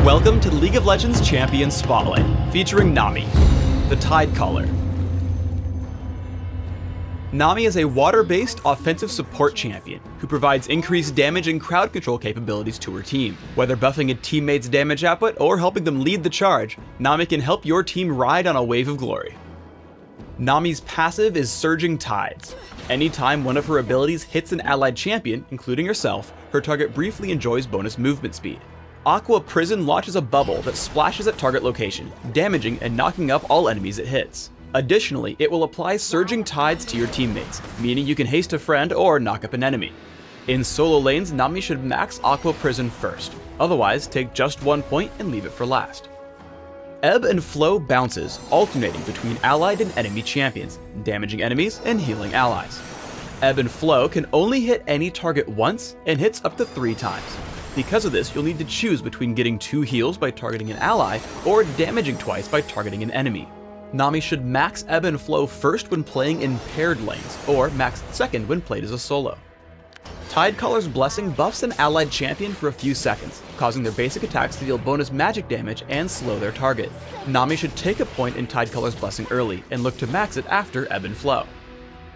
Welcome to League of Legends Champion Spotlight, featuring Nami, the Tide Caller. Nami is a water-based offensive support champion who provides increased damage and crowd control capabilities to her team. Whether buffing a teammate's damage output or helping them lead the charge, Nami can help your team ride on a wave of glory. Nami's passive is Surging Tides. Anytime one of her abilities hits an allied champion, including herself, her target briefly enjoys bonus movement speed. Aqua Prison launches a bubble that splashes at target location, damaging and knocking up all enemies it hits. Additionally, it will apply Surging Tides to your teammates, meaning you can haste a friend or knock up an enemy. In solo lanes, Nami should max Aqua Prison first, otherwise take just 1 point and leave it for last. Ebb and Flow bounces, alternating between allied and enemy champions, damaging enemies and healing allies. Ebb and Flow can only hit any target once and hits up to 3 times. Because of this, you'll need to choose between getting 2 heals by targeting an ally or damaging twice by targeting an enemy. Nami should max Ebb and Flow first when playing in paired lanes, or max second when played as a solo. Tidecaller's Blessing buffs an allied champion for a few seconds, causing their basic attacks to deal bonus magic damage and slow their target. Nami should take a point in Tidecaller's Blessing early, and look to max it after Ebb and Flow.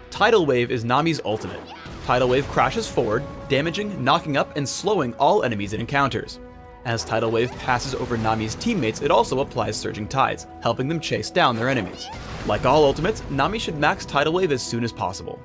Tidal Wave is Nami's ultimate. Tidal Wave crashes forward, damaging, knocking up, and slowing all enemies it encounters. As Tidal Wave passes over Nami's teammates, it also applies Surging Tides, helping them chase down their enemies. Like all ultimates, Nami should max Tidal Wave as soon as possible.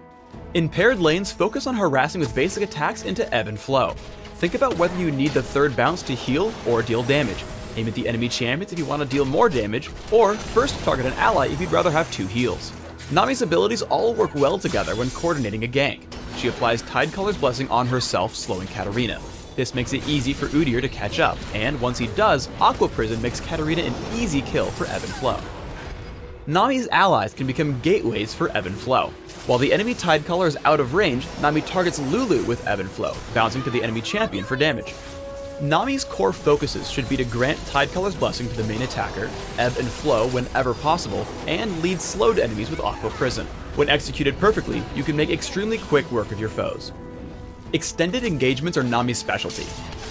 In paired lanes, focus on harassing with basic attacks into Ebb and Flow. Think about whether you need the third bounce to heal or deal damage. Aim at the enemy champions if you want to deal more damage, or first target an ally if you'd rather have 2 heals. Nami's abilities all work well together when coordinating a gank. She applies Tidecaller's Blessing on herself, slowing Katarina. This makes it easy for Udyr to catch up, and once he does, Aqua Prison makes Katarina an easy kill for Ebb and Flow. Nami's allies can become gateways for Ebb and Flow. While the enemy Tidecaller is out of range, Nami targets Lulu with Ebb and Flow, bouncing to the enemy champion for damage. Nami's core focuses should be to grant Tidecaller's Blessing to the main attacker, Ebb and Flow whenever possible, and lead slowed enemies with Aqua Prison. When executed perfectly, you can make extremely quick work of your foes. Extended engagements are Nami's specialty.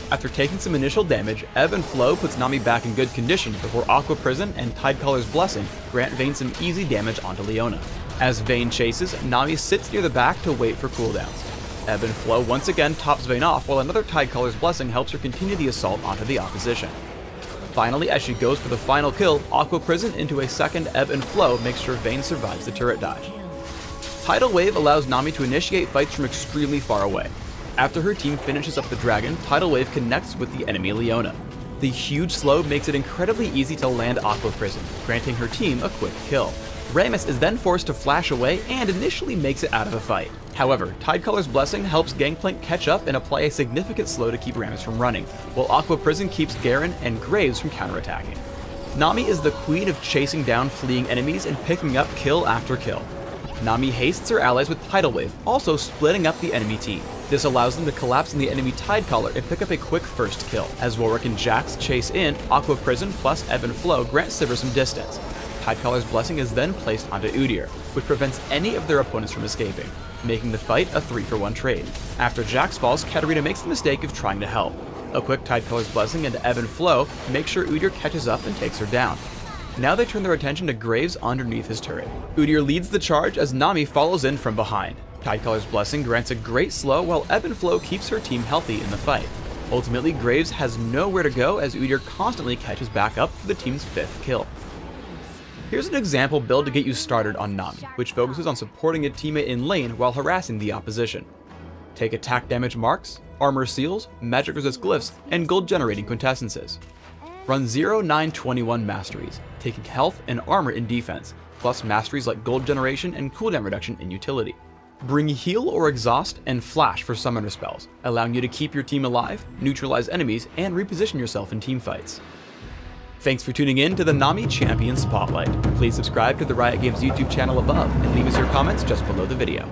After taking some initial damage, Ebb and Flow puts Nami back in good condition before Aqua Prison and Tidecaller's Blessing grant Vayne some easy damage onto Leona. As Vayne chases, Nami sits near the back to wait for cooldowns. Ebb and Flow once again tops Vayne off, while another Tidecaller's Blessing helps her continue the assault onto the opposition. Finally, as she goes for the final kill, Aqua Prison into a second Ebb and Flow makes sure Vayne survives the turret dodge. Tidal Wave allows Nami to initiate fights from extremely far away. After her team finishes up the dragon, Tidal Wave connects with the enemy Leona. The huge slow makes it incredibly easy to land Aqua Prison, granting her team a quick kill. Rammus is then forced to flash away and initially makes it out of the fight. However, Tidecaller's Blessing helps Gangplank catch up and apply a significant slow to keep Rammus from running, while Aqua Prison keeps Garen and Graves from counterattacking. Nami is the queen of chasing down fleeing enemies and picking up kill after kill. Nami hastes her allies with Tidal Wave, also splitting up the enemy team. This allows them to collapse on the enemy Tidecaller and pick up a quick first kill. As Warwick and Jax chase in, Aqua Prison plus Ebb and Flow grant Sivir some distance. Tidecaller's Blessing is then placed onto Udyr, which prevents any of their opponents from escaping, making the fight a 3-for-1 trade. After Jax falls, Katarina makes the mistake of trying to help. A quick Tidecaller's Blessing into Ebb and Flow makes sure Udyr catches up and takes her down. Now they turn their attention to Graves underneath his turret. Udyr leads the charge as Nami follows in from behind. Tidecaller's Blessing grants a great slow while Ebb and Flow keeps her team healthy in the fight. Ultimately, Graves has nowhere to go as Udyr constantly catches back up for the team's 5th kill. Here's an example build to get you started on Nami, which focuses on supporting a teammate in lane while harassing the opposition. Take attack damage marks, armor seals, magic resist glyphs, and gold generating quintessences. Run 0-9-21 masteries, taking health and armor in defense, plus masteries like gold generation and cooldown reduction in utility. Bring heal or exhaust and flash for summoner spells, allowing you to keep your team alive, neutralize enemies, and reposition yourself in teamfights. Thanks for tuning in to the Nami Champion Spotlight. Please subscribe to the Riot Games YouTube channel above and leave us your comments just below the video.